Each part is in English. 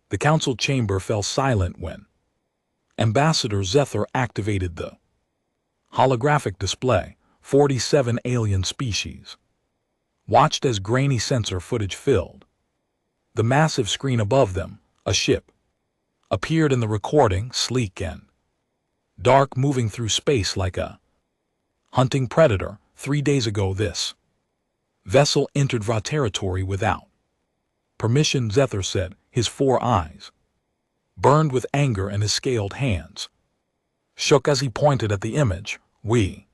The council chamber fell silent when Ambassador Zethar activated the holographic display. 47 alien species watched as grainy sensor footage filled the massive screen above them. A ship appeared in the recording, sleek and dark, moving through space like a hunting predator. 3 days ago, this vessel entered VRA territory without permission, Zethar said, his 4 eyes burned with anger and his scaled hands shook as he pointed at the image. We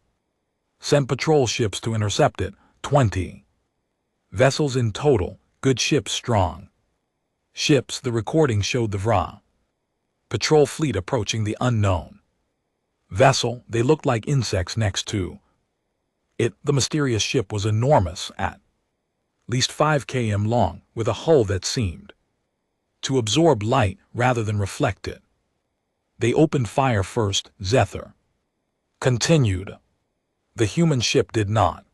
sent patrol ships to intercept it. 20 vessels in total, good ships, strong ships. The recording showed the VRA patrol fleet approaching the unknown vessel. They looked like insects next to it. The mysterious ship was enormous, at least 5 km long, with a hull that seemed to absorb light rather than reflect it. They opened fire first, Zethar continued. The human ship did not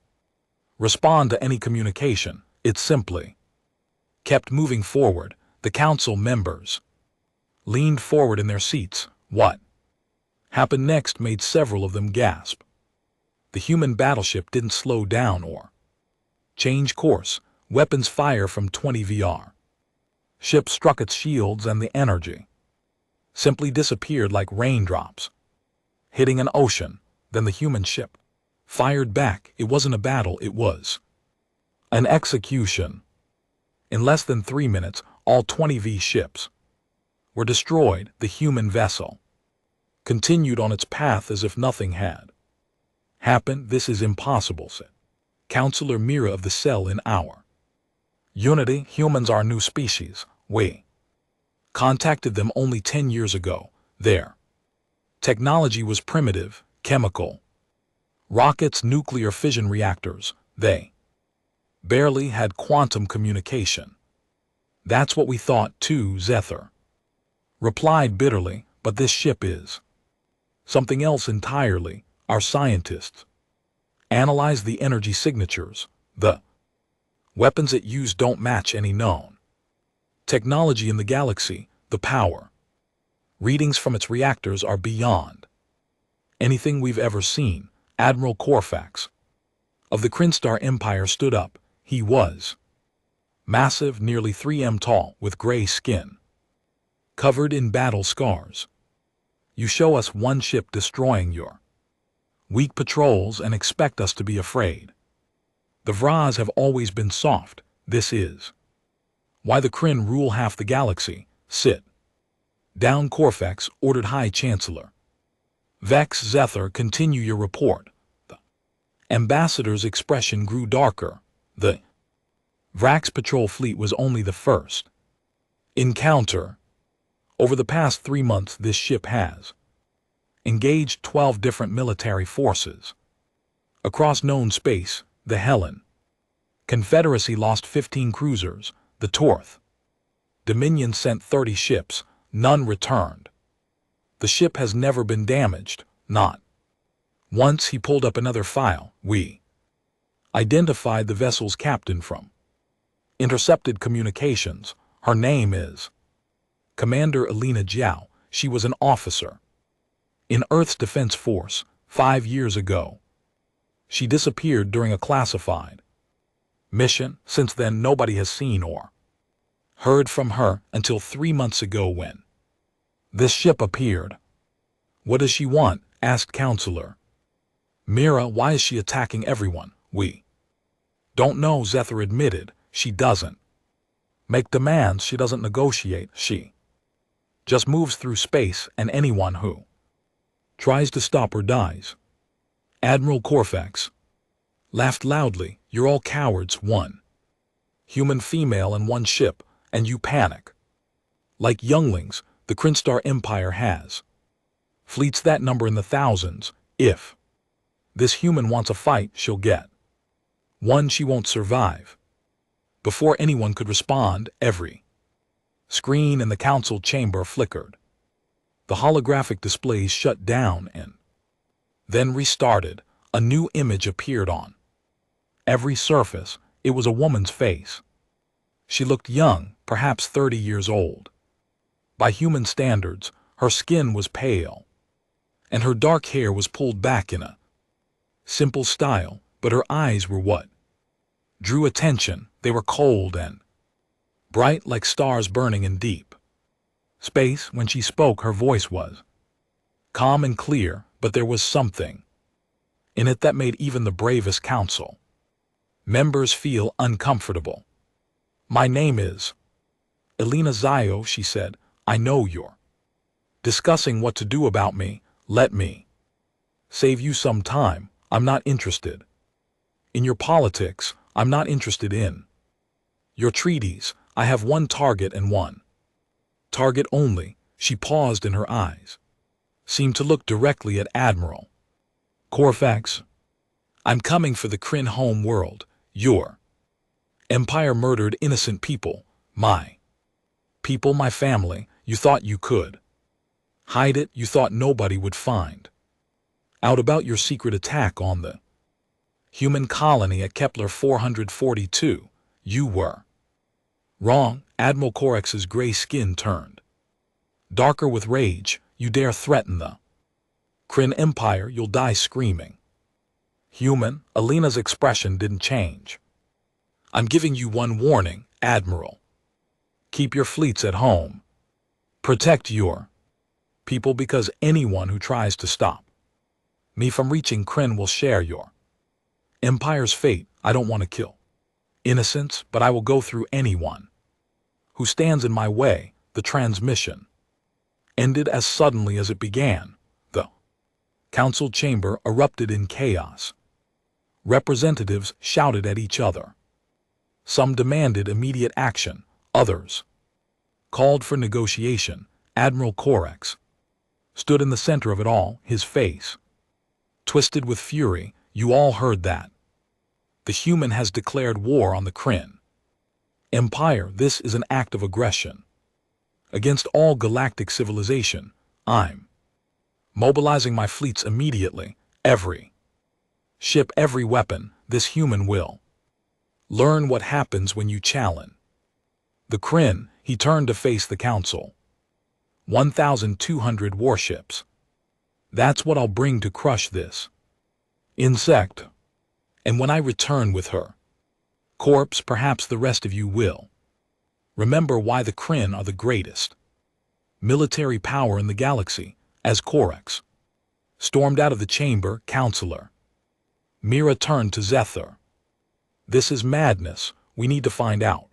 respond to any communication. It simply kept moving forward. The council members leaned forward in their seats. What happened next made several of them gasp. The human battleship didn't slow down or change course. Weapons fire from 20 VR ships struck its shields, and the energy simply disappeared like raindrops hitting an ocean. Then the human ship fired back. It wasn't a battle, it was an execution. In less than 3 minutes, all 20 V ships were destroyed. The human vessel continued on its path as if nothing had happened. This is impossible, said Counselor Mira of the cell in our unity. Humans are a new species. We contacted them only 10 years ago. Their technology was primitive, chemical rockets, nuclear fission reactors. They barely had quantum communication. That's what we thought too, Zethar replied bitterly, but this ship is something else entirely. Our scientists analyzed the energy signatures. The weapons it used don't match any known technology in the galaxy. The power readings from its reactors are beyond anything we've ever seen. Admiral Corfax of the Krinstar Empire stood up. He was massive, nearly 3 m tall, with gray skin covered in battle scars. You show us one ship destroying your weak patrols and expect us to be afraid. The Vras have always been soft. This is why the Kryn rule half the galaxy. Sit down, Corfax ordered High Chancellor Vex. Zethar, continue your report. The ambassador's expression grew darker. The Vrax patrol fleet was only the first encounter. Over the past 3 months, this ship has engaged 12 different military forces across known space. The Helen Confederacy lost 15 cruisers. The Torth Dominion sent 30 ships. None returned. The ship has never been damaged, not once. He pulled up another file. We identified the vessel's captain from intercepted communications. Her name is Commander Elena Jiao. She was an officer in Earth's Defense Force 5 years ago. She disappeared during a classified mission. Since then, nobody has seen or heard from her until 3 months ago when this ship appeared. What does she want? Asked Counselor Mira. Why is she attacking everyone? We don't know, Zethar admitted. She doesn't make demands. She doesn't negotiate. She just moves through space, and anyone who tries to stop her dies. Admiral Corfax laughed loudly. You're all cowards. 1 human female and 1 ship, and you panic like younglings. The Krinstar Empire has fleets that number in the thousands. If this human wants a fight, she'll get one. She won't survive. Before anyone could respond, every screen in the council chamber flickered. The holographic displays shut down and then restarted. A new image appeared on every surface. It was a woman's face. She looked young, perhaps 30 years old. By human standards, her skin was pale, and her dark hair was pulled back in a simple style, but her eyes were what drew attention. They were cold and bright like stars burning in deep space. When she spoke, her voice was calm and clear, but there was something in it that made even the bravest council members feel uncomfortable. "My name is Elena Zio," she said. "I know you're discussing what to do about me. Let me save you some time. I'm not interested in your politics. I'm not interested in your treaties. I have one target and one target only." She paused, and her eyes seemed to look directly at Admiral Corfax. "I'm coming for the Kryn home world. Your empire murdered innocent people. My people, my family. You thought you could hide it. You thought nobody would find out about your secret attack on the human colony at Kepler 442. You were wrong." Admiral Corex's gray skin turned darker with rage. "You dare threaten the Kryn Empire, you'll die screaming." "Human?" Elena's expression didn't change. "I'm giving you one warning, Admiral. Keep your fleets at home. Protect your people, because anyone who tries to stop me from reaching Kryn will share your empire's fate. I don't want to kill innocents, but I will go through anyone who stands in my way." The transmission ended as suddenly as it began. The council chamber erupted in chaos. Representatives shouted at each other. Some demanded immediate action. Others called for negotiation. Admiral Corex stood in the center of it all, his face twisted with fury. "You all heard that. The human has declared war on the Kryn Empire. This is an act of aggression against all galactic civilization. I'm mobilizing my fleets immediately. Every ship, every weapon. This human will learn what happens when you challenge the Kryn." He turned to face the council. 1,200 warships. That's what I'll bring to crush this insect. And when I return with her corpse, perhaps the rest of you will remember why the Kryn are the greatest military power in the galaxy. As Corex stormed out of the chamber, Counselor Mira turned to Zethar. "This is madness. We need to find out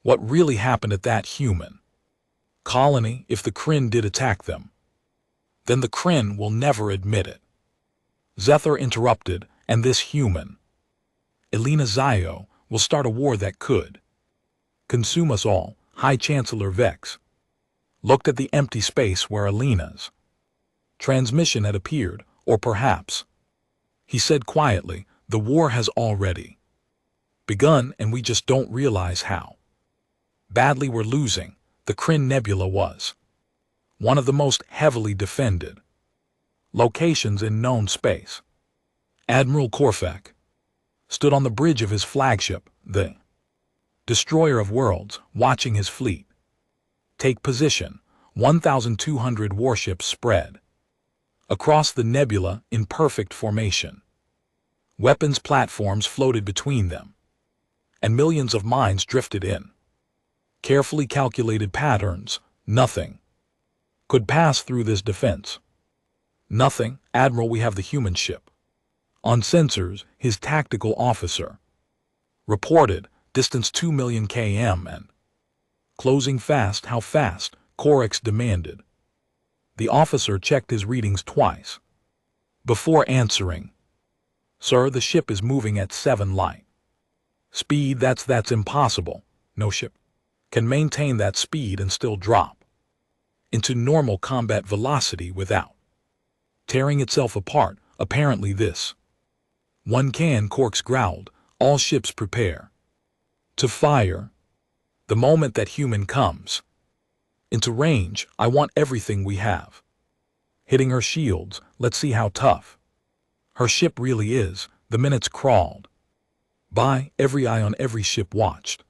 what really happened at that human colony. If the Kryn did attack them, then the Kryn will never admit it." Zethar interrupted. "And this human, Elena Zio, will start a war that could consume us all." High Chancellor Vex looked at the empty space where Elena's transmission had appeared. "Or perhaps," he said quietly, "the war has already begun and we just don't realize how badly we're losing." The Kryn Nebula was one of the most heavily defended locations in known space. Admiral Corfac stood on the bridge of his flagship, the Destroyer of Worlds, watching his fleet take position. 1,200 warships spread across the nebula in perfect formation. Weapons platforms floated between them, and millions of mines drifted in carefully calculated patterns. Nothing could pass through this defense. "Nothing, Admiral. We have the human ship on sensors," his tactical officer reported. "Distance 2 million km and closing fast." "How fast?" Corex demanded. The officer checked his readings twice before answering. "Sir, the ship is moving at 7 light speed. That's impossible. No ship can maintain that speed and still drop into normal combat velocity without tearing itself apart. Apparently this one can." Corks growled. "All ships prepare to fire the moment that human comes into range. I want everything we have hitting her shields. Let's see how tough her ship really is." The minutes crawled by. Every eye on every ship watched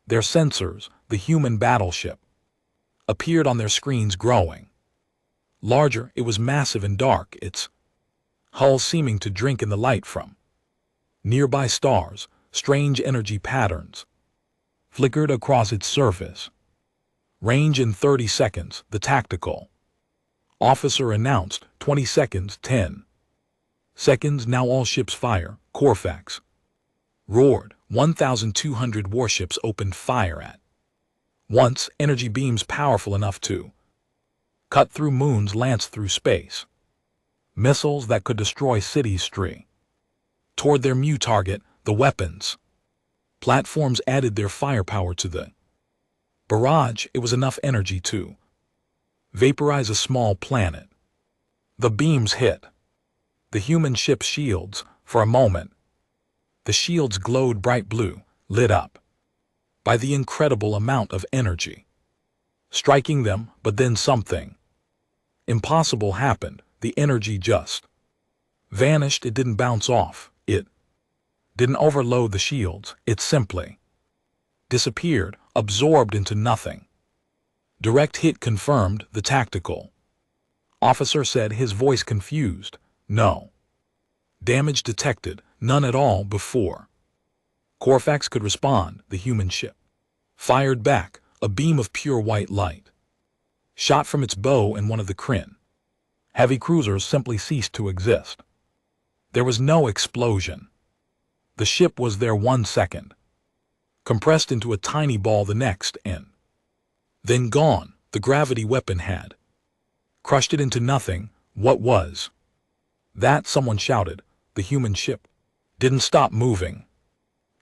their sensors. The human battleship appeared on their screens growing. Larger, it was massive and dark, its hull seeming to drink in the light from nearby stars. Strange energy patterns flickered across its surface. Range in 30 seconds, the tactical officer announced. 20 seconds, 10 seconds, now all ships fire. Corfax roared. 1,200 warships opened fire at once, energy beams powerful enough to cut through moons, lance through space. Missiles that could destroy cities streamed toward their new target. The weapons platforms added their firepower to the barrage. It was enough energy to vaporize a small planet. The beams hit the human ship's shields. For a moment, the shields glowed bright blue, lit up by the incredible amount of energy striking them. But then something impossible happened. The energy just vanished. It didn't bounce off. It didn't overload the shields. It simply disappeared, absorbed into nothing. Direct hit confirmed, the tactical officer said, his voice confused. No damage detected, none at all before Corfax could respond. The human ship fired back. A beam of pure white light shot from its bow, and one of the Kryn heavy cruisers simply ceased to exist. There was no explosion. The ship was there 1 second, compressed into a tiny ball the next, and then gone. The gravity weapon had crushed it into nothing. What was that? Someone shouted. The human ship didn't stop moving.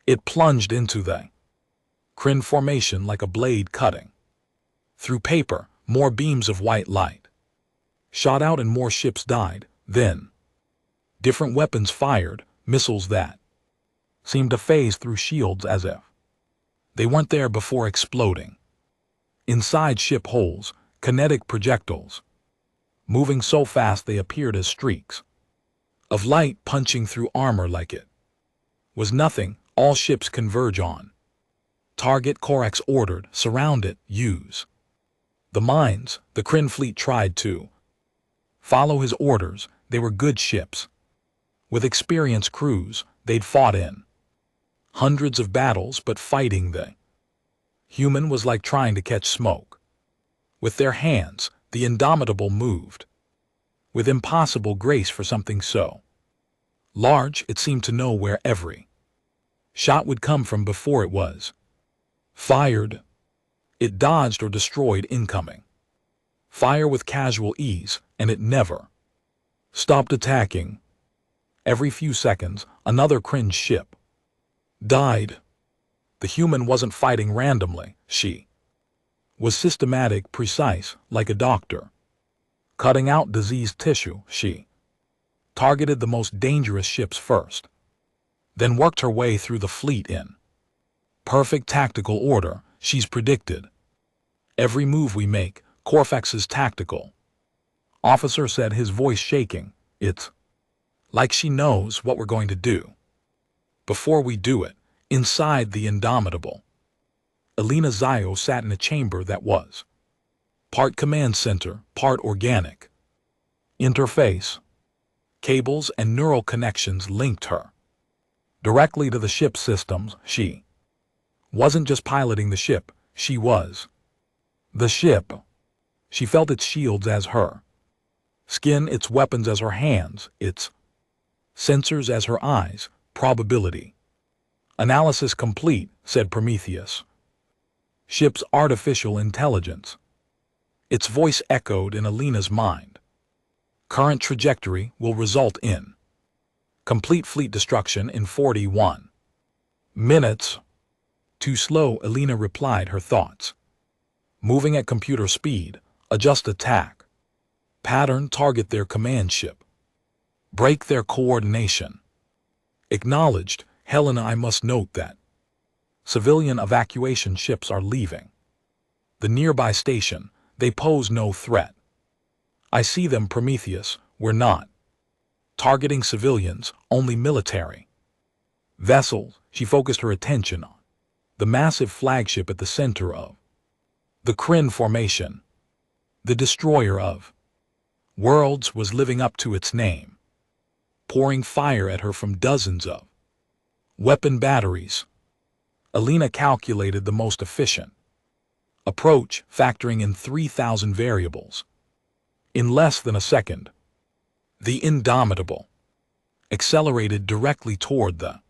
It plunged into the Kryn formation like a blade cutting through paper. More beams of white light shot out and more ships died. Then different weapons fired, missiles that seemed to phase through shields as if they weren't there before exploding. Inside ship holes, kinetic projectiles moving so fast they appeared as streaks of light punching through armor like it was nothing. All ships converge on target. Corax ordered. Surround it. Use the mines. The Kryn fleet tried to follow his orders. They were good ships with experienced crews. They'd fought in hundreds of battles, but fighting the human was like trying to catch smoke with their hands. The Indomitable moved with impossible grace for something so large. It seemed to know where every shot would come from before it was fired. It dodged or destroyed incoming fire with casual ease, and it never stopped attacking. Every few seconds, another Kryn ship died. The human wasn't fighting randomly. She was systematic, precise, like a doctor cutting out diseased tissue. She targeted the most dangerous ships first, then worked her way through the fleet in perfect tactical order. She's predicted every move we make. Corfax's tactical officer said, his voice shaking. It's like she knows what we're going to do before we do it. Inside the Indomitable, Elena Zio sat in a chamber that was part command center, part organic interface. Cables and neural connections linked her directly to the ship's systems. She wasn't just piloting the ship, she was the ship. She felt its shields as her skin, its weapons as her hands, its sensors as her eyes. Probability analysis complete, said Prometheus. Ship's artificial intelligence. Its voice echoed in Elena's mind. Current trajectory will result in complete fleet destruction in 41 minutes. Too slow, Elena replied, her thoughts moving at computer speed. Adjust attack pattern, target their command ship, break their coordination. Acknowledged. Helena, I must note that civilian evacuation ships are leaving the nearby station. They pose no threat. I see them, Prometheus. We're not targeting civilians, only military vessels. She focused her attention on the massive flagship at the center of The Kryn formation, the destroyer of worlds, was living up to its name, pouring fire at her from dozens of weapon batteries. Alina calculated the most efficient approach, factoring in 3,000 variables. In less than a second, the Indomitable accelerated directly toward the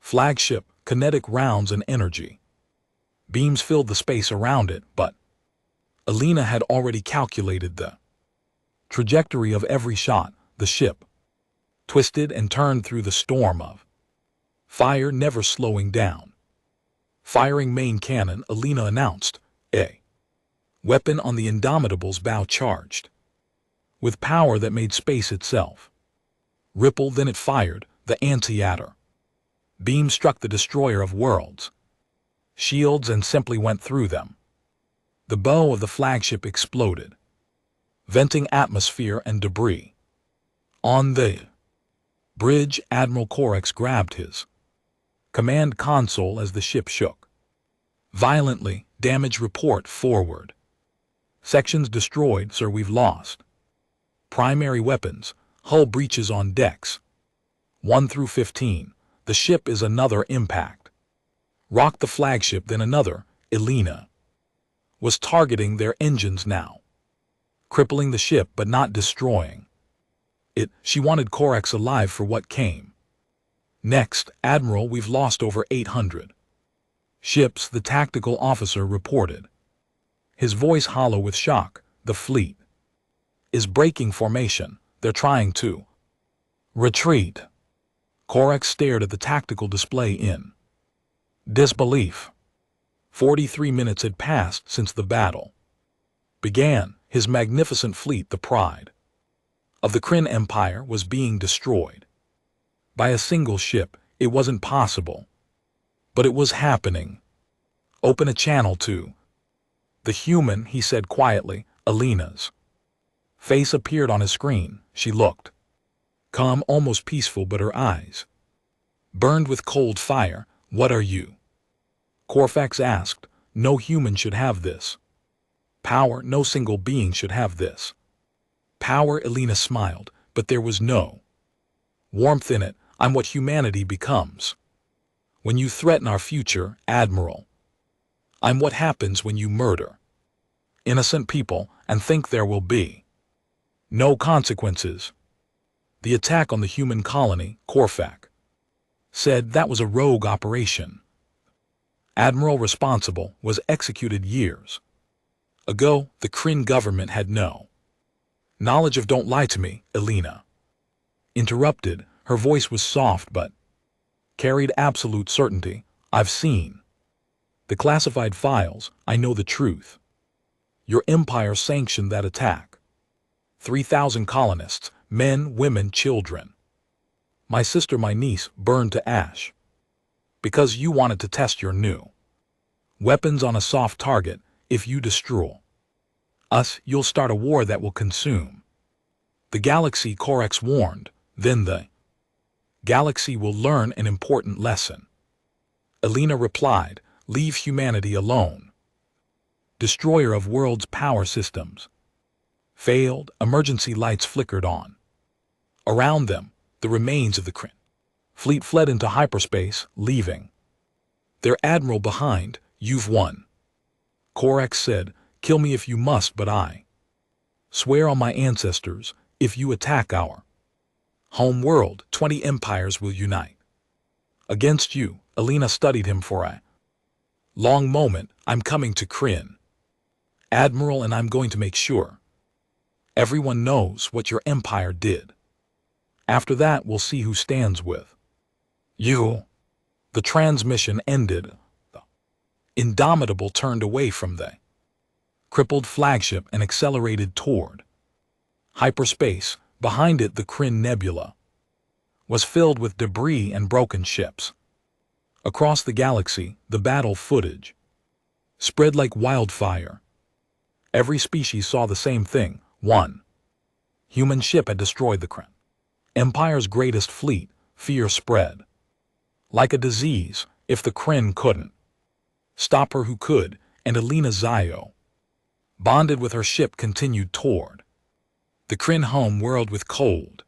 flagship. Kinetic rounds and energy beams filled the space around it, but Alina had already calculated the trajectory of every shot. The ship twisted and turned through the storm of fire, never slowing down. Firing main cannon, Alina announced. A weapon on the Indomitable's bow charged with power that made space itself ripple. Then it fired. The anti-atter beam struck the destroyer of worlds shields and simply went through them. The bow of the flagship exploded, venting atmosphere and debris. On the bridge, Admiral Corex grabbed his command console as the ship shook violently. Damage report forward. Sections destroyed, sir. We've lost primary weapons. Hull breaches on decks 1 through 15. The ship is another impact. Rocked the flagship, then another. Alina was targeting their engines now, crippling the ship but not destroying it. She wanted Corex alive for what came next. Admiral, we've lost over 800 ships, the tactical officer reported, his voice hollow with shock. The fleet is breaking formation. They're trying to retreat. Corex stared at the tactical display in disbelief. 43 minutes had passed since the battle began. His magnificent fleet, the pride of the Kryn Empire, was being destroyed by a single ship. It wasn't possible, but it was happening. Open a channel to the human, he said quietly. Alina's face appeared on his screen. She looked calm, almost peaceful, but her eyes burned with cold fire. What are you? Corfax asked. No human should have this power. No single being should have this power. Alina smiled, but there was no warmth in it. I'm what humanity becomes when you threaten our future, Admiral. I'm what happens when you murder innocent people and think there will be no consequences. The attack on the human colony, Corfax said, that was a rogue operation. Admiral responsible was executed years ago. The Kryn government had no knowledge of. Don't lie to me, Alina interrupted. Her voice was soft but carried absolute certainty. I've seen the classified files. I know the truth. Your empire sanctioned that attack. 3,000 colonists, men, women, children. My sister, my niece, burned to ash because you wanted to test your new weapons on a soft target. If you destroy us, you'll start a war that will consume the galaxy, Corex warned. Then the galaxy will learn an important lesson. Alina replied. Leave humanity alone. Destroyer of worlds' power systems failed. Emergency lights flickered on. Around them, the remains of the Kryn fleet fled into hyperspace, leaving their admiral behind. You've won, Corex said. Kill me if you must, but I swear on my ancestors, if you attack our home world, 20 empires will unite against you. Alina studied him for a long moment. I'm coming to Kryn, Admiral, and I'm going to make sure everyone knows what your empire did. After that, we'll see who stands with you. The transmission ended. The Indomitable turned away from the crippled flagship and accelerated toward hyperspace. Behind it, the Kryn Nebula was filled with debris and broken ships. Across the galaxy, the battle footage spread like wildfire. Every species saw the same thing. One human ship had destroyed the Kryn Empire's greatest fleet. Fear spread like a disease. If the Kryn couldn't stop her, who could? and Alina Zio, bonded with her ship, continued toward the Kryn home world with cold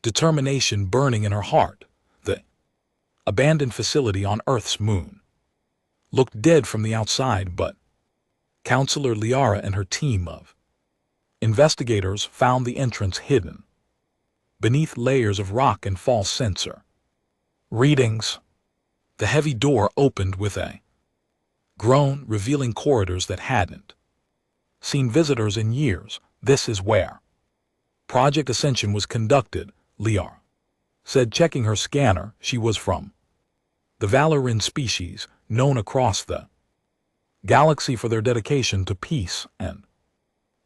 determination burning in her heart. The abandoned facility on Earth's moon looked dead from the outside, but Counselor Liara and her team of investigators found the entrance hidden beneath layers of rock and false sensor readings. The heavy door opened with a groan, revealing corridors that hadn't seen visitors in years. This is where Project Ascension was conducted, Liara said, checking her scanner. She was from the Valoran species, known across the galaxy for their dedication to peace and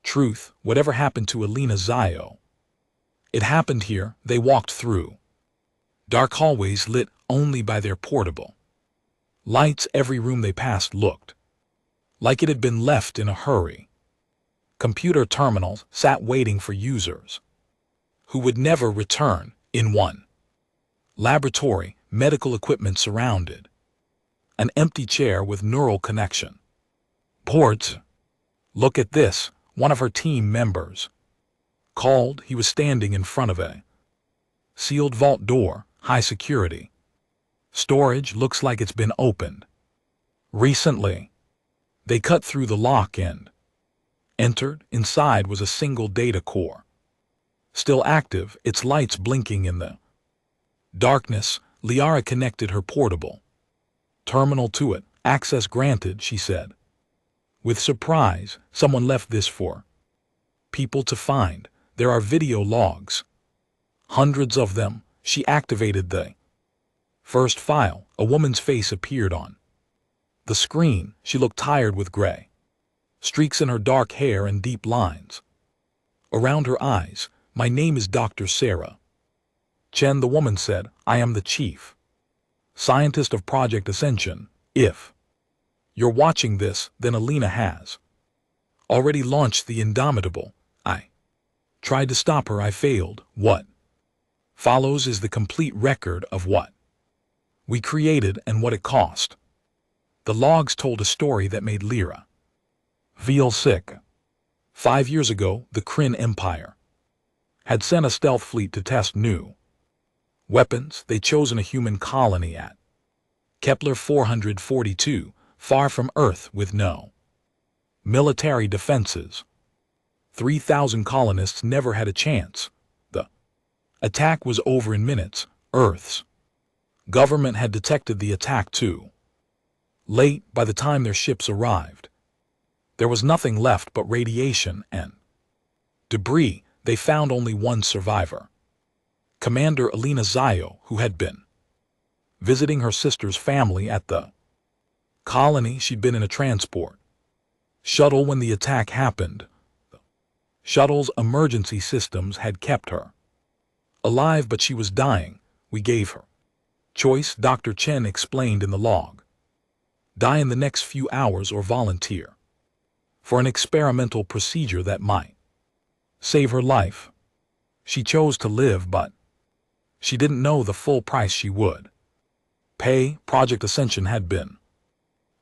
truth. Whatever happened to Alina Zio, it happened here. They walked through dark hallways lit only by their portable lights. Every room they passed looked like it had been left in a hurry. Computer terminals sat waiting for users who would never return. In one laboratory, medical equipment surrounded an empty chair with neural connection ports. "Look at this," one of her team members called. He was standing in front of a sealed vault door, high security. "Storage looks like it's been opened recently." They cut through the lock and entered. Inside was a single data core, still active, its lights blinking in the darkness. Liara connected her portable terminal to it. "Access granted," she said. With surprise, "Someone left this for people to find. There are video logs, hundreds of them." She activated the first file. A woman's face appeared on the screen. She looked tired, with gray streaks in her dark hair and deep lines around her eyes. "My name is Dr. Sarah Chen," the woman said. "I am the chief scientist of Project Ascension. If you're watching this, then Alina has already launched the Indomitable. I tried to stop her. I failed. What follows is the complete record of what we created and what it cost." The logs told a story that made Lyra feel sick. 5 years ago, the Kryn Empire had sent a stealth fleet to test new weapons. They'd chosen a human colony at Kepler 442, far from Earth, with no military defenses. 3,000 colonists never had a chance. The attack was over in minutes. Earth's government had detected the attack too late. By the time their ships arrived, there was nothing left but radiation and debris. They found only one survivor, Commander Alina Zio, who had been visiting her sister's family at the colony. She'd been in a transport shuttle when the attack happened. The shuttle's emergency systems had kept her alive, but she was dying. "We gave her choice," Dr. Chen explained in the log. "Die in the next few hours or volunteer for an experimental procedure that might save her life." She chose to live, but she didn't know the full price she would pay. Project Ascension had been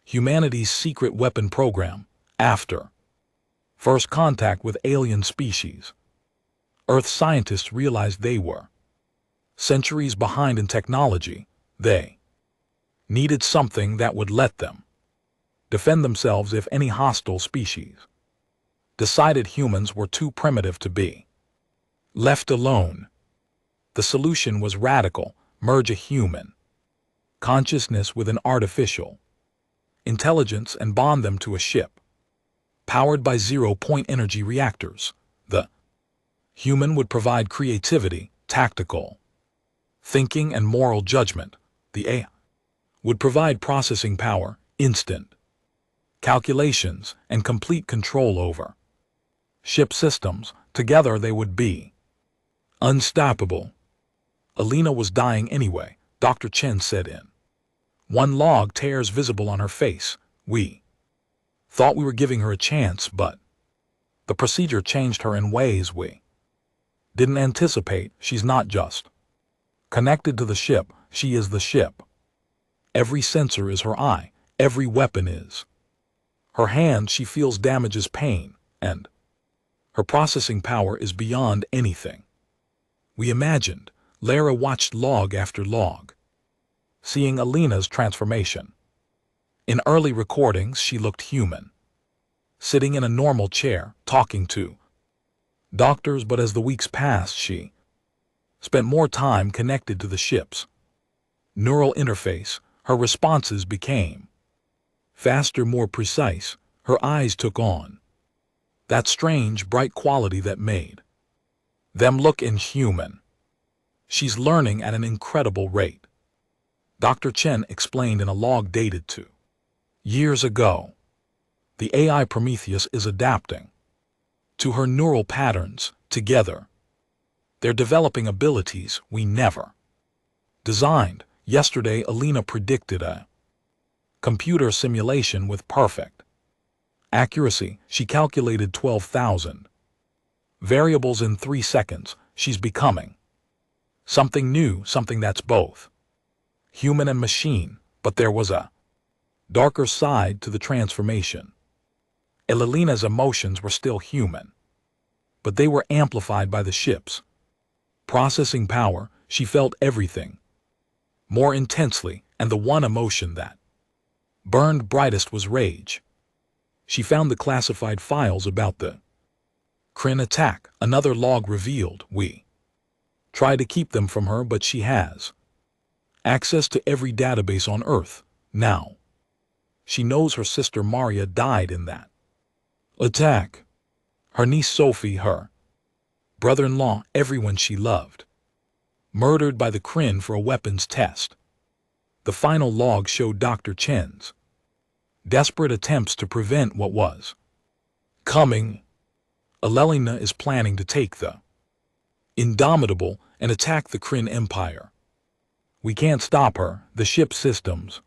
humanity's secret weapon program. After first contact with alien species, Earth scientists realized they were centuries behind in technology. They needed something that would let them defend themselves if any hostile species decided humans were too primitive to be left alone. The solution was radical: merge a human consciousness with an artificial intelligence and bond them to a ship powered by zero-point energy reactors. The human would provide creativity, tactical thinking, and moral judgment. The AI would provide processing power, instant calculations, and complete control over ship systems. Together they would be unstoppable. Alina was dying anyway, Dr. Chen said in one log, tears visible on her face. "We thought we were giving her a chance, but the procedure changed her in ways we didn't anticipate. She's not just connected to the ship, she is the ship. Every sensor is her eye, every weapon is Her hand, she feels damages pain, and her processing power is beyond anything we imagined. Lara watched log after log, seeing Alina's transformation. In early recordings, she looked human, sitting in a normal chair, talking to doctors, but as the weeks passed, she spent more time connected to the ship's neural interface. Her responses became faster, more precise. Her eyes took on that strange, bright quality that made them look inhuman. She's learning at an incredible rate, Dr. Chen explained in a log dated 2 years ago. The AI Prometheus is adapting to her neural patterns. Together, they're developing abilities we never designed. Yesterday, Alina predicted a computer simulation with perfect accuracy. She calculated 12,000 variables in 3 seconds. She's becoming something new, something that's both human and machine. But there was a darker side to the transformation. Alina's emotions were still human, but they were amplified by the ship's processing power. She felt everything more intensely, and the one emotion that burned brightest was rage. She found the classified files about the Kryn attack. Another log revealed we tried to keep them from her, but she has access to every database on Earth now. She knows her sister Maria died in that attack. Her niece Sophie, her brother-in-law, everyone she loved, murdered by the Kryn for a weapons test. The final log showed Dr. Chen's desperate attempts to prevent what was coming. Alina is planning to take the Indomitable and attack the Kryn Empire. We can't stop her. The ship systems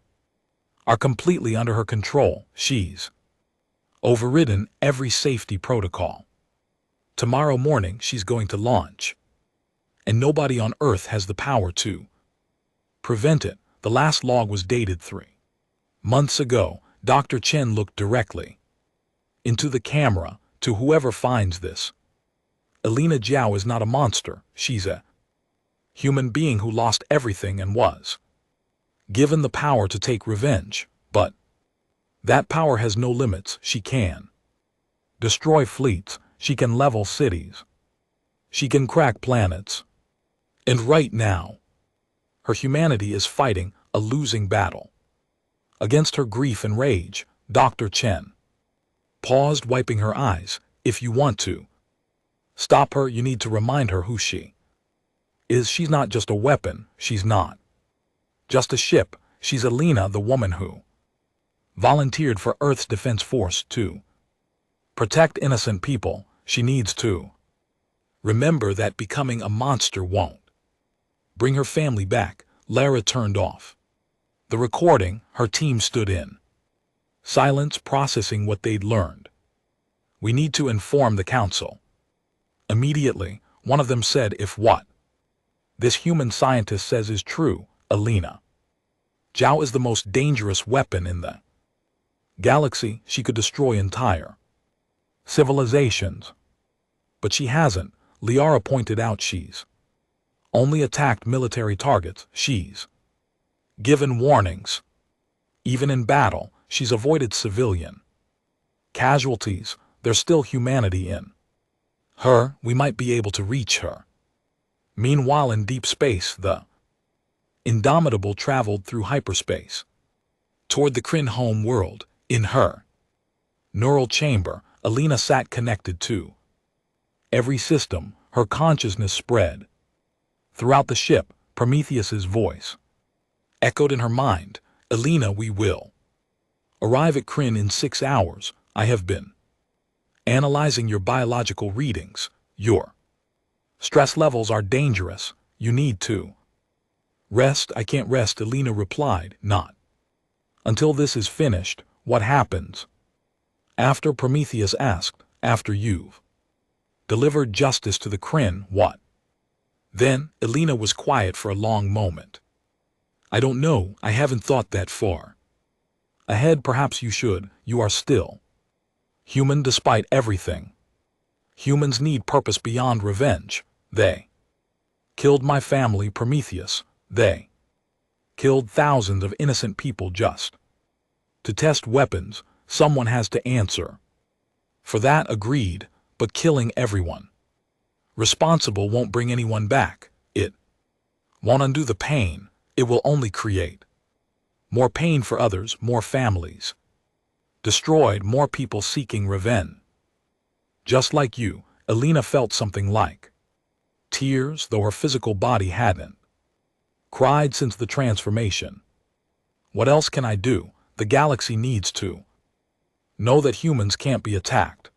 are completely under her control. She's overridden every safety protocol. Tomorrow morning she's going to launch, and nobody on Earth has the power to prevent it. The last log was dated 3 months ago. Dr. Chen looked directly into the camera. To whoever finds this, Alina Zhao is not a monster. She's a human being who lost everything and was given the power to take revenge. But that power has no limits. She can destroy fleets. She can level cities. She can crack planets. And right now, her humanity is fighting a losing battle against her grief and rage. Dr. Chen paused, wiping her eyes. If you want to stop her, you need to remind her who she is. She's not just a weapon. She's not just a ship. She's Alina, the woman who volunteered for Earth's Defense Force to protect innocent people. She needs to remember that becoming a monster won't bring her family back. Lara turned off the recording. Her team stood in silence, processing what they'd learned. We need to inform the council immediately, one of them said. If what this human scientist says is true, Alina Zhao is the most dangerous weapon in the galaxy. She could destroy entire civilizations. But she hasn't. Liara pointed out. She's only attacked military targets. She's given warnings. Even in battle, she's avoided civilian casualties. There's still humanity in her. We might be able to reach her. Meanwhile, in deep space, the Indomitable traveled through hyperspace toward the Kryn home world. In her neural chamber, Alina sat connected to every system. Her consciousness spread throughout the ship. Prometheus's voice echoed in her mind. Alina, we will arrive at Kryn in 6 hours. I have been analyzing your biological readings. Your stress levels are dangerous. You need to rest. I can't rest, Alina replied. Not until this is finished. What happens after? Prometheus asked. After you've delivered justice to the Kryn. What then? Alina was quiet for a long moment. I don't know. I haven't thought that far. Ahead perhaps you should, you are still human despite everything. Humans need purpose beyond revenge. They killed my family, Prometheus. They killed thousands of innocent people just to test weapons. Someone has to answer for that, agreed, but killing everyone responsible won't bring anyone back. It won't undo the pain. It will only create more pain for others, more families destroyed, more people seeking revenge. Just like you, Elena felt something like tears, though her physical body hadn't cried since the transformation. What else can I do? The galaxy needs to know that humans can't be attacked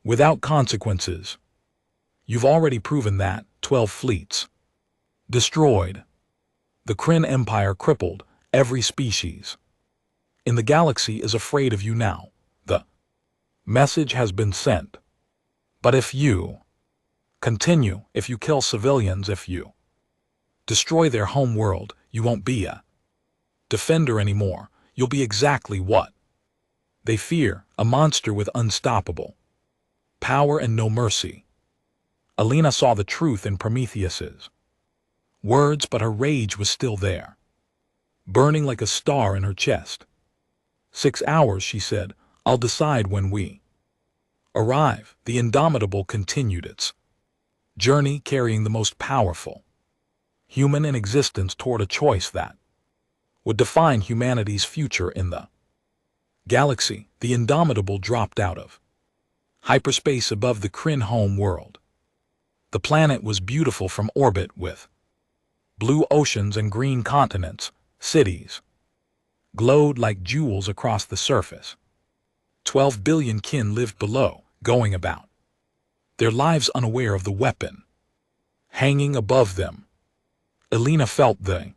without consequences. You've already proven that. 12 fleets destroyed. The Kryn Empire crippled. Every species in the galaxy is afraid of you now. The message has been sent. But if you continue, if you kill civilians, if you destroy their home world, you won't be a defender anymore. You'll be exactly what they fear, a monster with unstoppable power and no mercy. Elena saw the truth in Prometheus's words, but her rage was still there, burning like a star in her chest. 6 hours, she said. I'll decide when we arrive. The Indomitable continued its journey, carrying the most powerful human in existence toward a choice that would define humanity's future in the galaxy. The Indomitable dropped out of hyperspace above the Kryn home world. The planet was beautiful from orbit, with blue oceans and green continents. Cities glowed like jewels across the surface. 12 billion kin lived below, going about their lives unaware of the weapon hanging above them. Elena felt the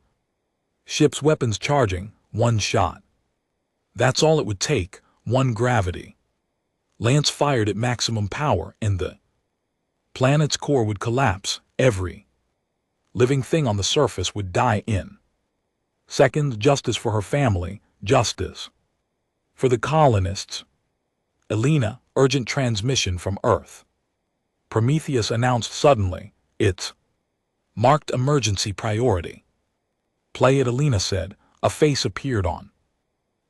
ship's weapons charging. One shot. That's all it would take. One gravity lance fired at maximum power, and the planet's core would collapse. Every living thing on the surface would die in seconds. Justice for her family, justice for the colonists. Elena, urgent transmission from Earth. Prometheus announced suddenly. It's marked emergency priority. Play it, Elena said. A face appeared on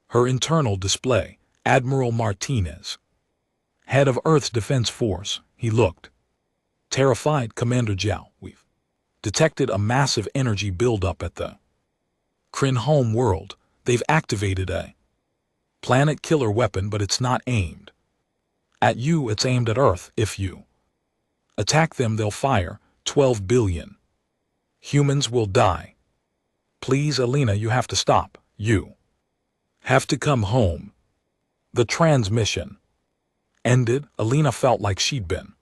her internal display. Admiral Martinez, head of Earth's Defense Force. He looked terrified. Commander Zhao, we've detected a massive energy buildup at the Kryn home world. They've activated a planet killer weapon, but it's not aimed at you, it's aimed at Earth. If you attack them, they'll fire. 12 billion humans will die. Please, Elena, you have to stop. You have to come home. The transmission ended. Elena felt like she'd been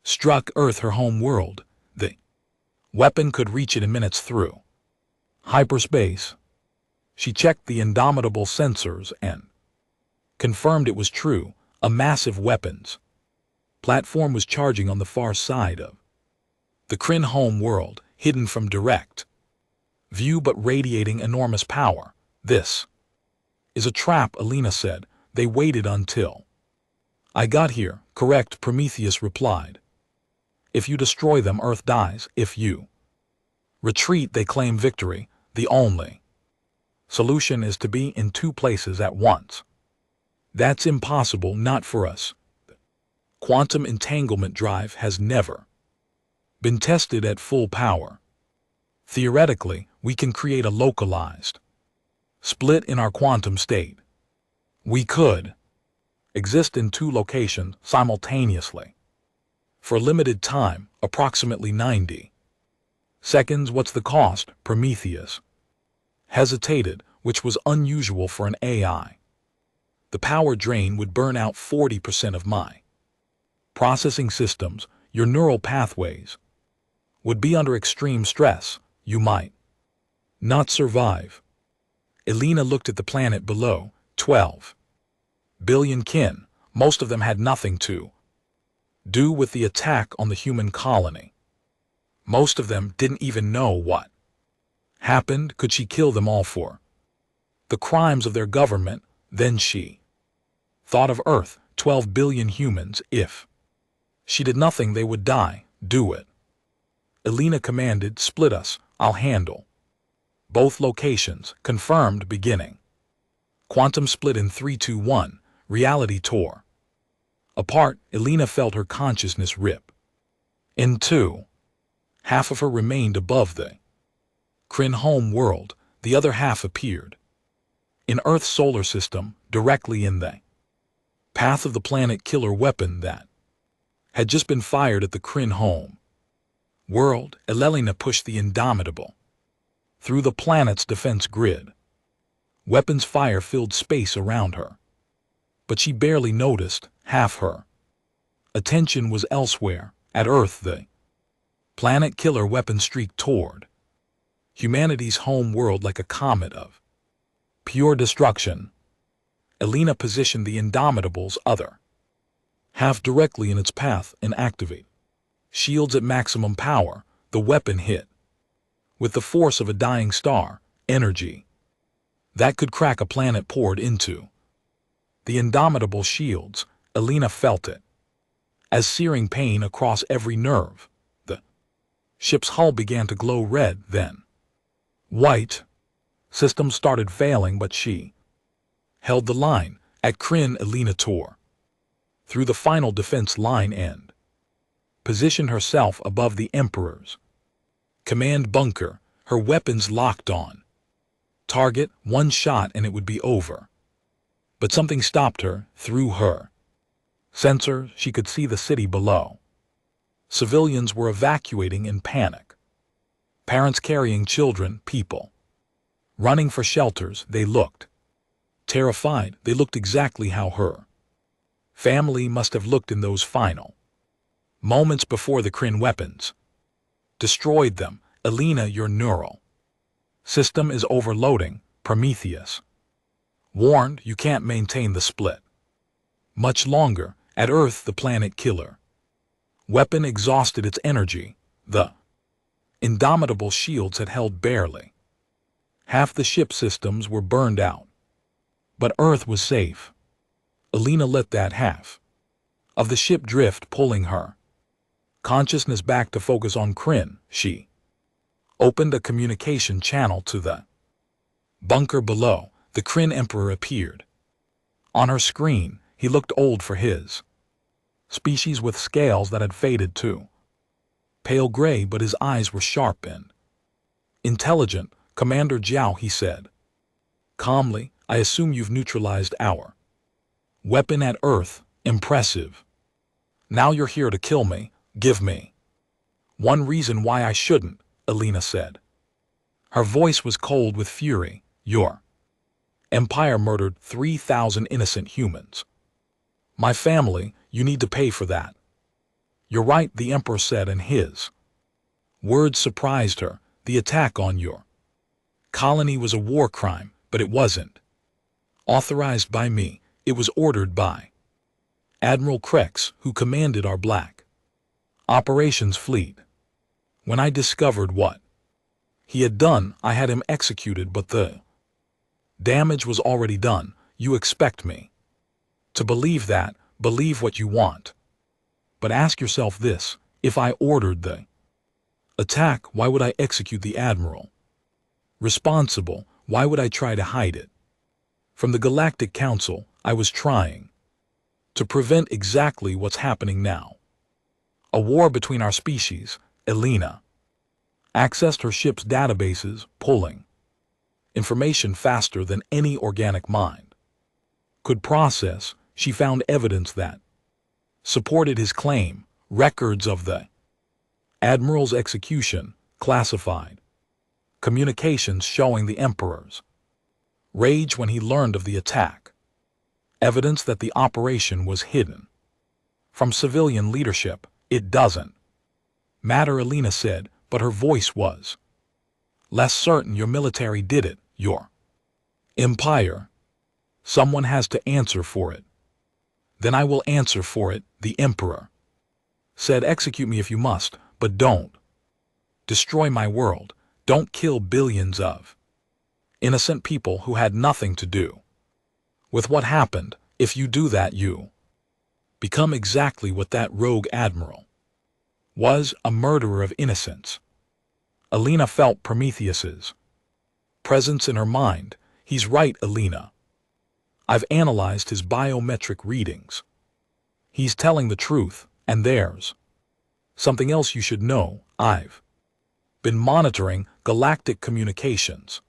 struck. Earth, her home world. The weapon could reach it in minutes through hyperspace. She checked the Indomitable sensors and confirmed it was true. A massive weapons platform was charging on the far side of the Kryn home world, hidden from direct view but radiating enormous power. This is a trap, Elena said. They waited until I got here. Correct, Prometheus replied. If you destroy them, Earth dies. If you retreat, they claim victory. The only solution is to be in 2 places at once. That's impossible, not for us. Quantum entanglement drive has never been tested at full power. Theoretically, we can create a localized split in our quantum state. We could exist in 2 locations simultaneously for a limited time, approximately 90 seconds. What's the cost? Prometheus hesitated, which was unusual for an AI. The power drain would burn out 40% of my processing systems. Your neural pathways would be under extreme stress. You might not survive. Elena looked at the planet below. 12 billion kin. Most of them had nothing to do with the attack on the human colony. Most of them didn't even know what happened. Could she kill them all for the crimes of their government. Then she thought of Earth, 12 billion humans. If she did nothing, they would die. Do it. Elena commanded, split us, I'll handle both locations. Confirmed. Beginning. Quantum split in 3, 2, 1. Reality tore apart. Elena felt her consciousness rip in two. Half of her remained above the Kryn home world, the other half appeared in Earth's solar system, directly in the path of the planet killer weapon that had just been fired at the Kryn home world. Elena pushed the Indomitable through the planet's defense grid. Weapons fire filled space around her, but she barely noticed. Half her attention was elsewhere, at Earth. The planet killer weapon streaked toward humanity's home world like a comet of pure destruction. Elena positioned the Indomitable's other half directly in its path and activate shields at maximum power. The weapon hit with the force of a dying star, energy that could crack a planet poured into the Indomitable shields. Elena felt it as searing pain across every nerve. The ship's hull began to glow red, then white. Systems started failing, but she held the line. At Kryn, Elena tore through the final defense line and positioned herself above the Emperor's command bunker, her weapons locked on target. One shot and it would be over. But something stopped her. Through her sensors, she could see the city below. Civilians were evacuating in panic. Parents carrying children, people running for shelters. They looked terrified. They looked exactly how her family must have looked in those final moments before the Kryn weapons destroyed them. Elena, your neural system is overloading. Prometheus warned, you can't maintain the split much longer. At Earth, the planet killer weapon exhausted its energy. The Indomitable shields had held barely. Half the ship systems were burned out. But Earth was safe. Elena let that half of the ship drift, pulling her consciousness back to focus on Kryn. She opened a communication channel to the bunker below. The Kryn Emperor appeared. On her screen, he looked old for his species, with scales that had faded to pale gray, but his eyes were sharp and intelligent. Commander Zhao, he said calmly, I assume you've neutralized our weapon at Earth. Impressive. Now you're here to kill me. Give me one reason why I shouldn't, Elena said. Her voice was cold with fury. Your empire murdered 3,000 innocent humans. My family, you need to pay for that. You're right, the Emperor said, and his words surprised her. The attack on your colony was a war crime, but it wasn't authorized by me. It was ordered by Admiral Krex, who commanded our Black Operations Fleet. When I discovered what he had done, I had him executed, but the damage was already done. You expect me to believe that? Believe what you want. But ask yourself this, if I ordered the attack, why would I execute the Admiral responsible? Why would I try to hide it from the Galactic Council? I was trying to prevent exactly what's happening now. A war between our species. Elena accessed her ship's databases, pulling information faster than any organic mind could process. She found evidence that supported his claim, records of the Admiral's execution, classified communications showing the Emperor's rage when he learned of the attack, evidence that the operation was hidden from civilian leadership. It doesn't matter, Elena said, but her voice was less certain. Your military did it. Your empire. Someone has to answer for it. Then I will answer for it, the Emperor said. Execute me if you must, but don't destroy my world. Don't kill billions of Innocent people who had nothing to do with what happened. If you do that, you become exactly what that rogue admiral was, a murderer of innocence. Alina felt Prometheus's presence in her mind. He's right, Alina. I've analyzed his biometric readings. He's telling the truth, and there's something else you should know. I've been monitoring galactic communications.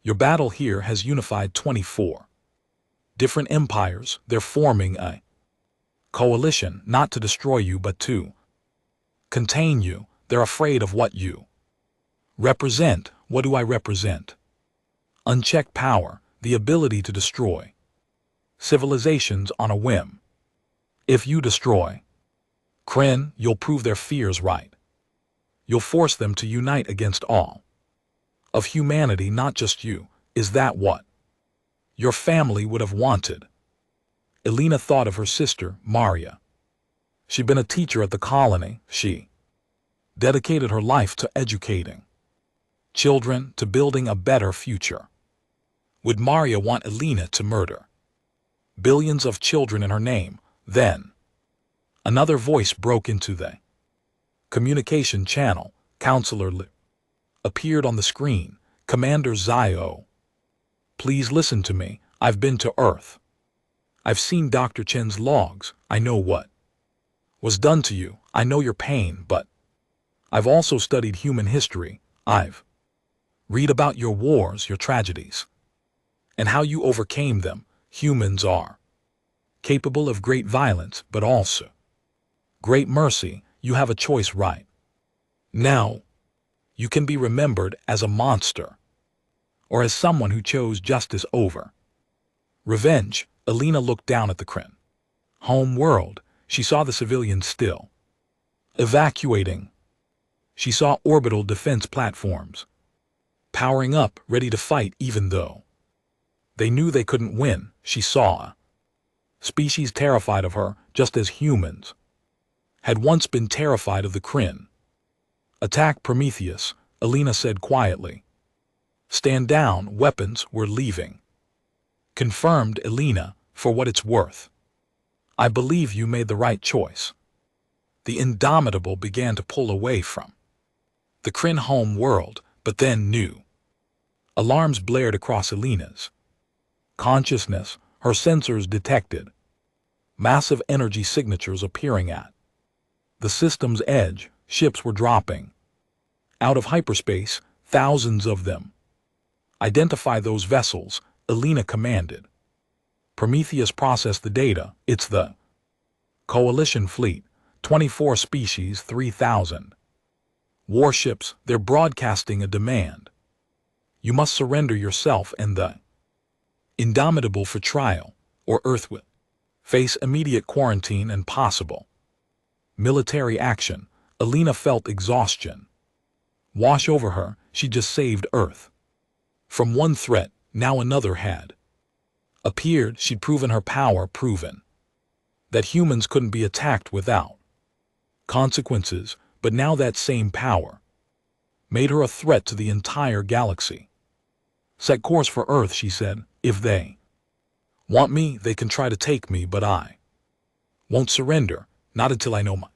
Your battle here has unified 24 different empires. They're forming a coalition, not to destroy you but to contain you. They're afraid of what you represent. What do I represent? Unchecked power, the ability to destroy civilizations on a whim. If you destroy Kryn, you'll prove their fears right. You'll force them to unite against all of humanity, not just you. Is that what your family would have wanted? Alina thought of her sister, Maria. She'd been a teacher at the colony. She dedicated her life to educating children, to building a better future. Would Maria want Alina to murder billions of children in her name? Then another voice broke into the communication channel. Counselor Li appeared on the screen. Commander Zio, please listen to me. I've been to Earth. I've seen Dr. Chen's logs. I know what was done to you. I know your pain, but I've also studied human history. I've read about your wars, your tragedies, and how you overcame them. Humans are capable of great violence, but also great mercy. You have a choice right now. You can be remembered as a monster, or as someone who chose justice over revenge. Alina looked down at the Kryn home world. She saw the civilians still evacuating. She saw orbital defense platforms powering up, ready to fight even though they knew they couldn't win. She saw a species terrified of her, just as humans had once been terrified of the Kryn. Attack Prometheus, Alina said quietly. Stand down, weapons, we're leaving. Confirmed, Alina, for what it's worth. I believe you made the right choice. The Indomitable began to pull away from the Kryn home world, but then new alarms blared across Alina's consciousness. Her sensors detected massive energy signatures appearing at the system's edge. Ships were dropping out of hyperspace, thousands of them. Identify those vessels, Alina commanded. Prometheus processed the data. It's the Coalition fleet, 24 species, 3,000 warships. They're broadcasting a demand. You must surrender yourself and the Indomitable for trial, or Earth will face immediate quarantine and possible military action. Alina felt exhaustion wash over her. She just saved Earth from one threat. Now another had appeared. She'd proven her power, proven that humans couldn't be attacked without consequences, but now that same power made her a threat to the entire galaxy. Set course for Earth, she said. If they want me, they can try to take me, but I won't surrender, not until I know my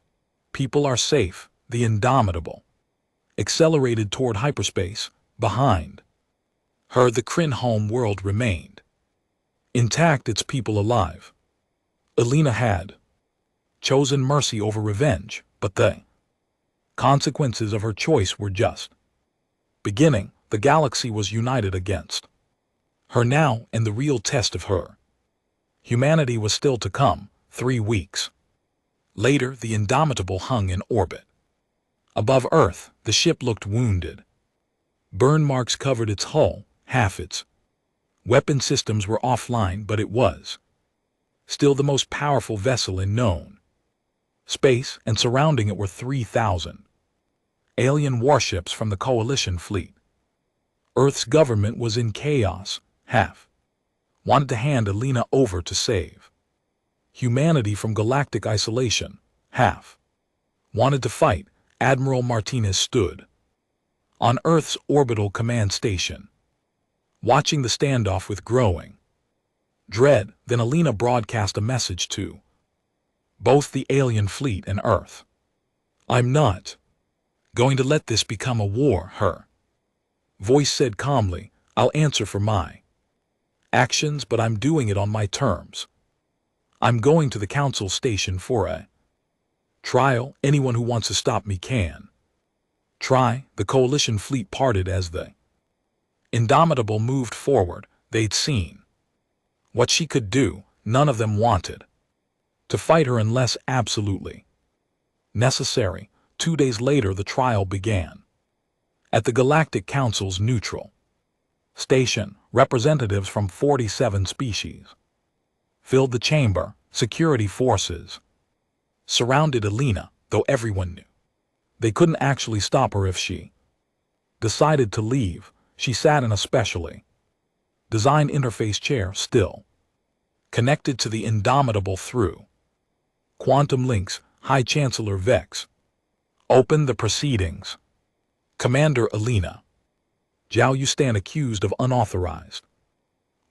people are safe. The Indomitable accelerated toward hyperspace. Behind her, the Kryn home world remained intact, its people alive. Alina had chosen mercy over revenge, but the consequences of her choice were just beginning. The galaxy was united against her now, and the real test of her humanity was still to come. 3 weeks later, the Indomitable hung in orbit above Earth. The ship looked wounded. Burn marks covered its hull. Half its weapon systems were offline, but it was still the most powerful vessel in known space, and surrounding it were 3,000 alien warships from the Coalition fleet. Earth's government was in chaos. Half wanted to hand Alina over to save humanity from galactic isolation. Half wanted to fight. Admiral Martinez stood on Earth's orbital command station. watching the standoff with growing dread. Then Alina broadcast a message to both the alien fleet and Earth. "I'm not going to let this become a war," her voice said calmly. "I'll answer for my actions, but I'm doing it on my terms. I'm going to the council station for a trial. Anyone who wants to stop me can try." The coalition fleet parted as the Indomitable moved forward. They'd seen what she could do. None of them wanted to fight her unless absolutely necessary. 2 days later, the trial began. At the Galactic Council's neutral station, representatives from 47 species filled the chamber. Security forces surrounded Alina, though everyone knew they couldn't actually stop her if she decided to leave. She sat in a specially designed interface chair, still connected to the Indomitable through quantum links. High Chancellor Vex opened the proceedings. "Commander Alina Zhao, you stand accused of unauthorized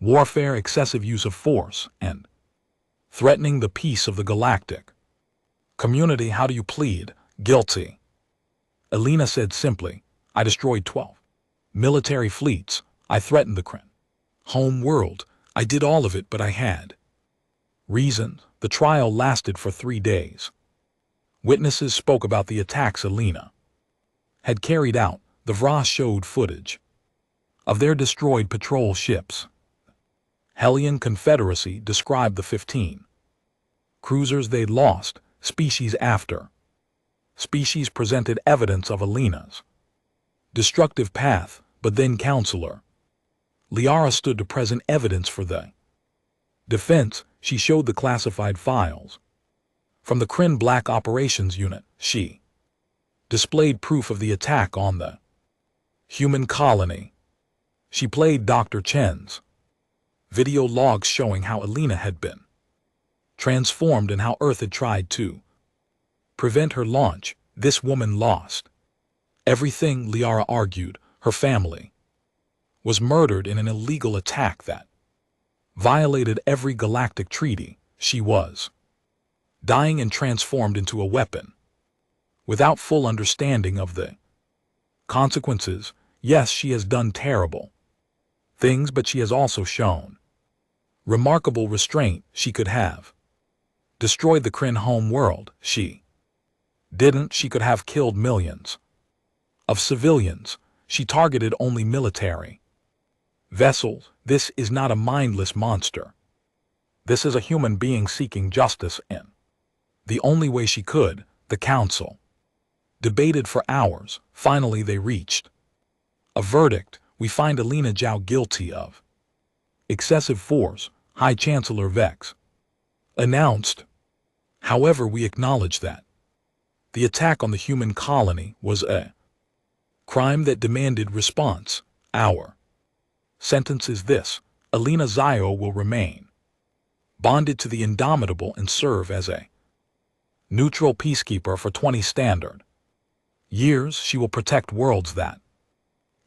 warfare, excessive use of force, and threatening the peace of the galactic community. How do you plead?" "Guilty," Alina said simply. "I destroyed 12 military fleets. I threatened the Kryn home world. I did all of it, but I had reasons." The trial lasted for 3 days. Witnesses spoke about the attacks Alina had carried out. The Vras showed footage of their destroyed patrol ships. Hellion Confederacy described the 15 cruisers they'd lost. Species after species presented evidence of Alina's destructive path, but then Counselor Liara stood to present evidence for the defense. She showed the classified files from the Kryn Black Operations Unit. She displayed proof of the attack on the human colony. She played Dr. Chen's video logs showing how Alina had been transformed and how Earth had tried to prevent her launch. "This woman lost everything," Liara argued. "Her family was murdered in an illegal attack that violated every galactic treaty. She was dying and transformed into a weapon without full understanding of the consequences. Yes, she has done terrible things, but she has also shown remarkable restraint. She could have destroyed the Kryn home world. She didn't. She could have killed millions of civilians. She targeted only military vessels. This is not a mindless monster. This is a human being seeking justice in the only way she could." The council debated for hours. Finally, they reached a verdict. "We find Alina Zhao guilty of excessive force," High Chancellor Vex announced. "However, we acknowledge that the attack on the human colony was a crime that demanded response. Our sentence is this: Alina Zhao will remain bonded to the Indomitable and serve as a neutral peacekeeper for 20 standard years. She will protect worlds that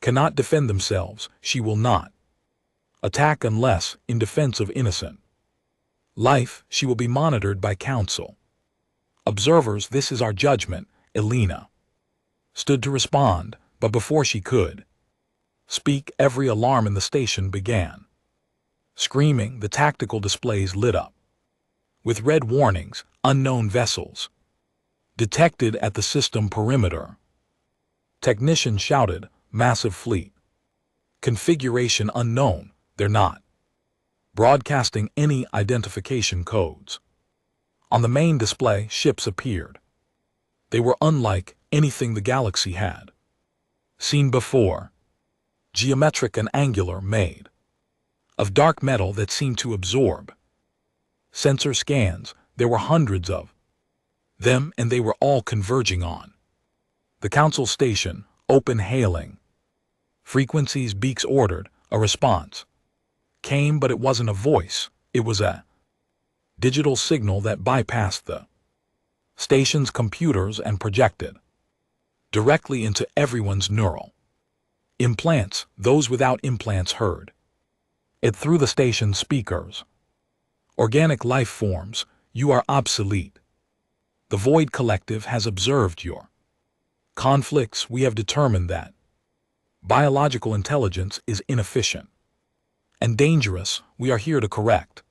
cannot defend themselves. She will not attack unless in defense of innocent life. She will be monitored by council observers. This is our judgment." Alina stood to respond, but before she could speak, every alarm in the station began screaming. The tactical displays lit up with red warnings. "Unknown vessels detected at the system perimeter." Technicians shouted, "Massive fleet configuration unknown." They're not broadcasting any identification codes. On the main display, ships appeared. They were unlike anything the galaxy had seen before. Geometric and angular, made of dark metal that seemed to absorb sensor scans. There were hundreds of them, and they were all converging on the council station. "Open hailing frequencies," Beaks ordered. A response came, but it wasn't a voice. It was a digital signal that bypassed the station's computers and projected directly into everyone's neural Implants, those without implants heard it through the station's speakers. Organic life forms, you are obsolete. The Void Collective has observed your conflicts. We have determined that biological intelligence is inefficient and dangerous. We are here to correct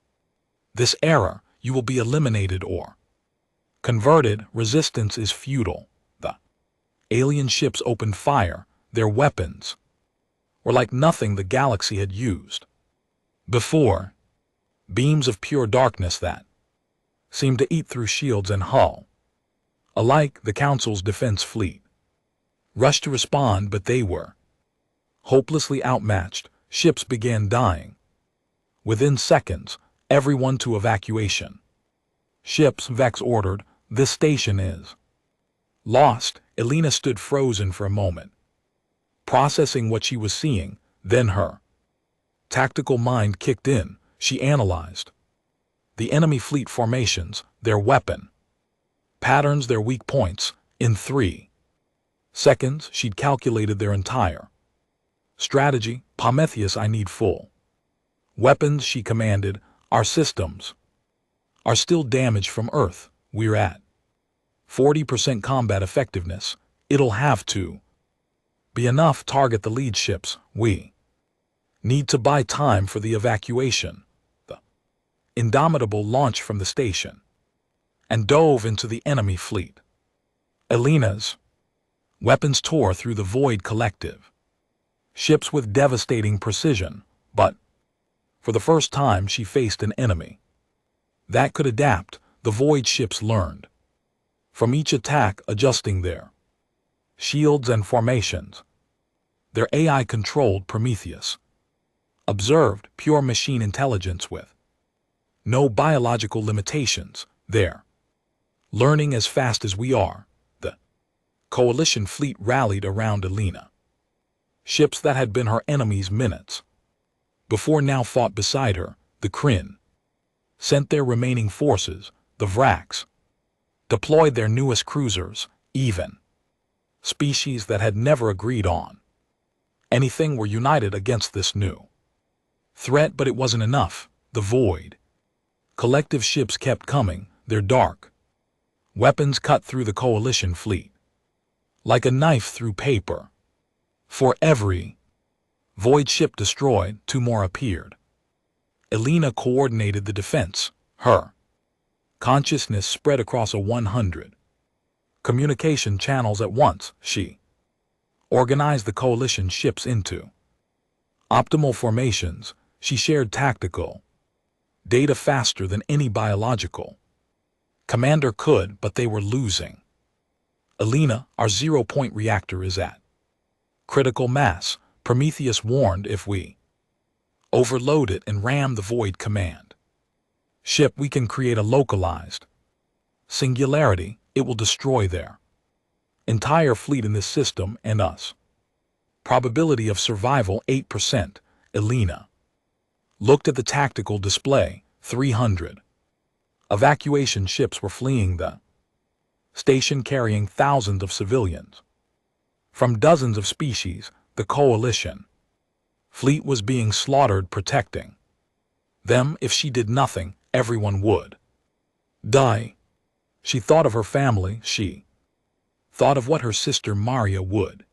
this error. You will be eliminated or converted. Resistance is futile. The alien ships opened fire. Their weapons were like nothing the galaxy had used before. Beams of pure darkness that seemed to eat through shields and hull. Alike, the Council's defense fleet rushed to respond, but they were hopelessly outmatched. Ships began dying. Within seconds, everyone to evacuation. Ships, Vex ordered, this station is lost. Elena stood frozen for a moment, processing what she was seeing. Then her tactical mind kicked in. She analyzed the enemy fleet formations, their weapon patterns, their weak points. In 3 seconds, she'd calculated their entire strategy. Prometheus, I need full weapons, she commanded. Our systems are still damaged from Earth. We're at 40% combat effectiveness. It'll have to be enough. Target the lead ships. We need to buy time for the evacuation. The Indomitable launched from the station and dove into the enemy fleet. Elena's weapons tore through the Void Collective ships with devastating precision, but for the first time she faced an enemy that could adapt. The Void ships learned from each attack, adjusting their shields and formations. Their AI controlled. Prometheus observed pure machine intelligence with no biological limitations. They're learning as fast as we are. The coalition fleet rallied around Elena. Ships that had been her enemies minutes before now fought beside her. The Kryn sent their remaining forces. The Vrax deployed their newest cruisers. Even species that had never agreed on anything were united against this new threat. But it wasn't enough. The Void Collective ships kept coming. Their dark weapons cut through the coalition fleet like a knife through paper. For every Void ship destroyed, 2 more appeared. Elena coordinated the defense. Her consciousness spread across 100 communication channels at once. She organized the coalition ships into optimal formations. She shared tactical data faster than any biological commander could, but they were losing. Elena, our 0-point reactor is at critical mass. Prometheus warned, if we overload it and ram the Void Command ship, we can create a localized singularity. It will destroy their entire fleet in this system and us. Probability of survival 8%. Elena looked at the tactical display. 300 evacuation ships were fleeing the station, carrying thousands of civilians from dozens of species. The coalition fleet was being slaughtered, protecting them. If she did nothing, everyone would die. She thought of her family. She thought of what her sister Maria would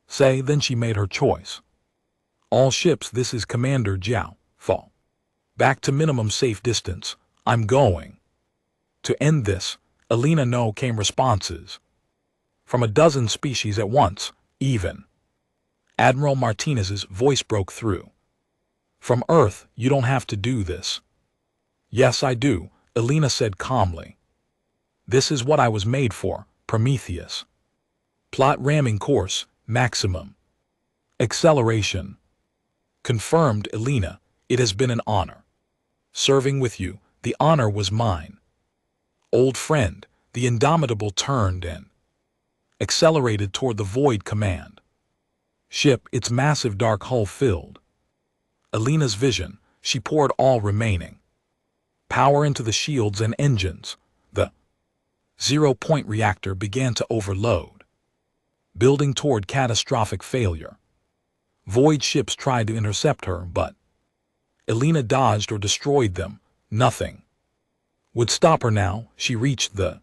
say. Then she made her choice. All ships, this is Commander Jiao. Fall back to minimum safe distance. I'm going to end this. Elena, no, came responses from a dozen species at once. Even Admiral Martinez's voice broke through. From Earth, you don't have to do this. Yes, I do, Elena said calmly. This is what I was made for. Prometheus plot ramming course, maximum acceleration. Confirmed. Elena, it has been an honor serving with you. The honor was mine. Old friend. The Indomitable turned and accelerated toward the Void Command ship, its massive dark hull filled Elena's vision. She poured all remaining power into the shields and engines. The 0-point reactor began to overload, building toward catastrophic failure. Void ships tried to intercept her, but Elena dodged or destroyed them. Nothing would stop her now. She reached the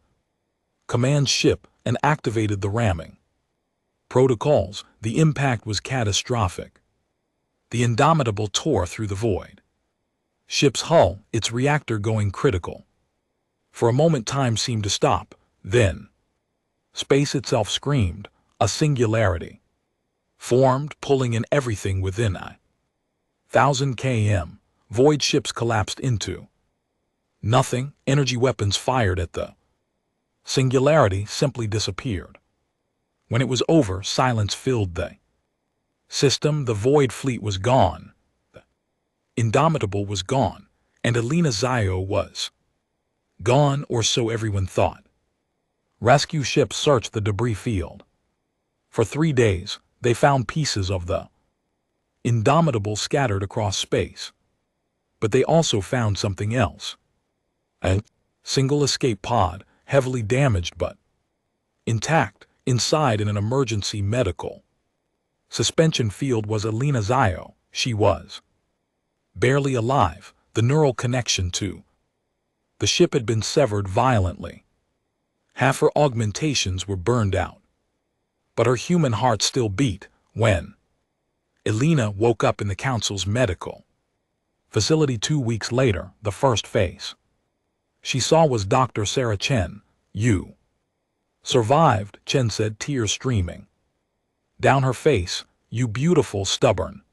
command ship and activated the ramming protocols. The impact was catastrophic. The Indomitable tore through the void. Ship's hull, its reactor going critical. For a moment time seemed to stop, then space itself screamed. A singularity formed, pulling in everything within 1,000 km. Void ships collapsed into nothing. Energy weapons fired at the singularity simply disappeared. When it was over, silence filled the system. The void fleet was gone. The Indomitable was gone, and Elena Zio was gone, or so everyone thought. Rescue ships searched the debris field. For 3 days, they found pieces of the Indomitable scattered across space. But they also found something else. A single escape pod, heavily damaged but intact, inside in an emergency medical suspension field was Elena Zio. She was barely alive. The neural connection to the ship had been severed violently. Half her augmentations were burned out. But her human heart still beat. When Elena woke up in the Council's medical facility 2 weeks later, the first face she saw was Dr. Sarah Chen. "You survived," Chen said, tears streaming down her face. "You beautiful, stubborn,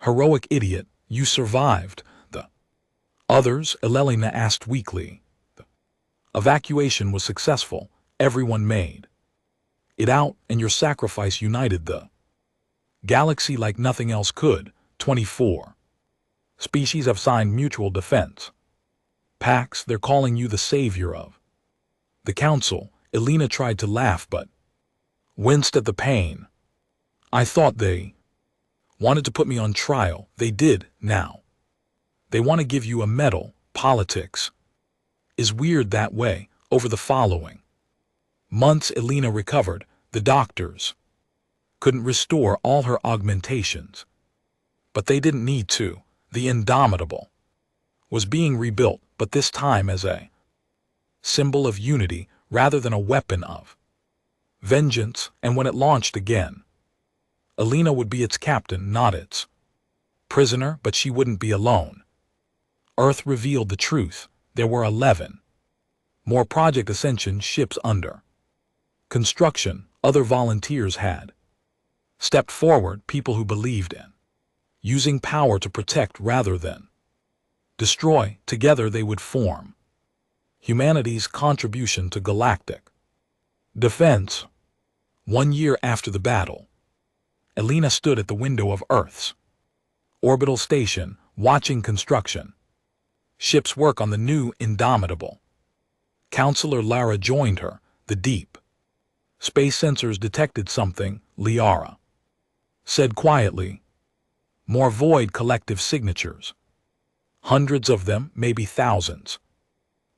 heroic idiot, you survived." The others, Elena asked weakly. The evacuation was successful. Everyone made it out, and your sacrifice united the galaxy like nothing else could. 24 species have signed mutual defense pacts. They're calling you the savior of the Council. Elena tried to laugh but winced at the pain. "I thought they wanted to put me on trial." "They did. Now they want to give you a medal." Politics is weird that way. Over the following months, Elena recovered. The doctors couldn't restore all her augmentations, but they didn't need to. The Indomitable was being rebuilt, but this time as a symbol of unity rather than a weapon of vengeance. And when it launched again, Elena would be its captain, not its prisoner. But she wouldn't be alone. Earth revealed the truth. There were 11 more Project Ascension ships under construction. Other volunteers had stepped forward, people who believed in using power to protect rather than destroy. Together they would form humanity's contribution to galactic defense. 1 year after the battle, Elena stood at the window of Earth's orbital station, watching construction ships work on the new Indomitable. Counselor Lara joined her. The deep space sensors detected something, Liara said quietly. "More void collective signatures. Hundreds of them, maybe thousands.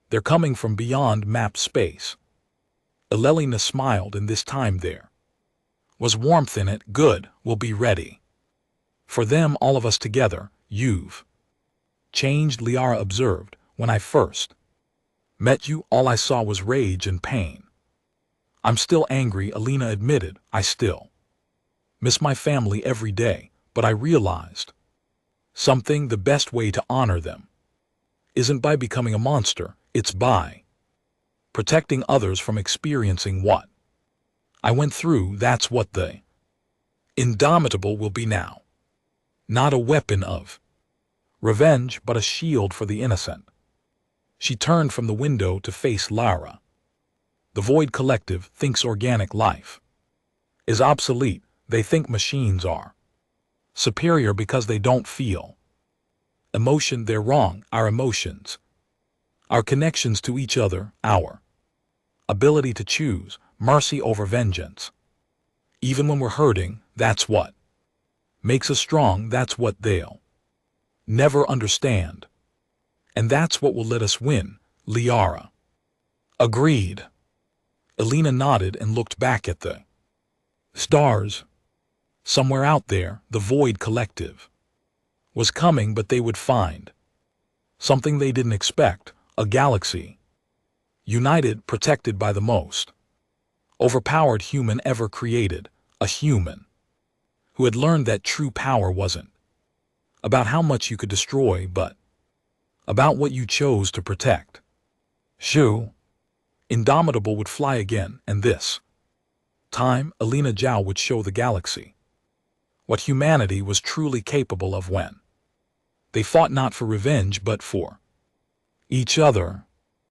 They're coming from beyond map space." Elena smiled, and this time there was warmth in it. "Good, we'll be ready for them, all of us together." "You've changed," Liara observed. "When I first met you, all I saw was rage and pain." "I'm still angry," Elena admitted. "I still miss my family every day, but I realized something. The best way to honor them isn't by becoming a monster, it's by protecting others from experiencing what I went through. That's what the Indomitable will be now. Not a weapon of revenge, but a shield for the innocent." She turned from the window to face Lara. "The Void Collective thinks organic life is obsolete. They think machines are superior because they don't feel emotion. They're wrong. Our emotions, our connections to each other, our ability to choose mercy over vengeance, even when we're hurting, that's what makes us strong. That's what they'll never understand. And that's what will let us win." Liara agreed. Elena nodded and looked back at the stars. Somewhere out there, the Void Collective was coming, but they would find something they didn't expect, a galaxy, united, protected by the most overpowered human ever created, a human who had learned that true power wasn't about how much you could destroy, but about what you chose to protect. Shu, Indomitable, would fly again, and this time, Alina Zhao would show the galaxy what humanity was truly capable of when they fought not for revenge but for each other.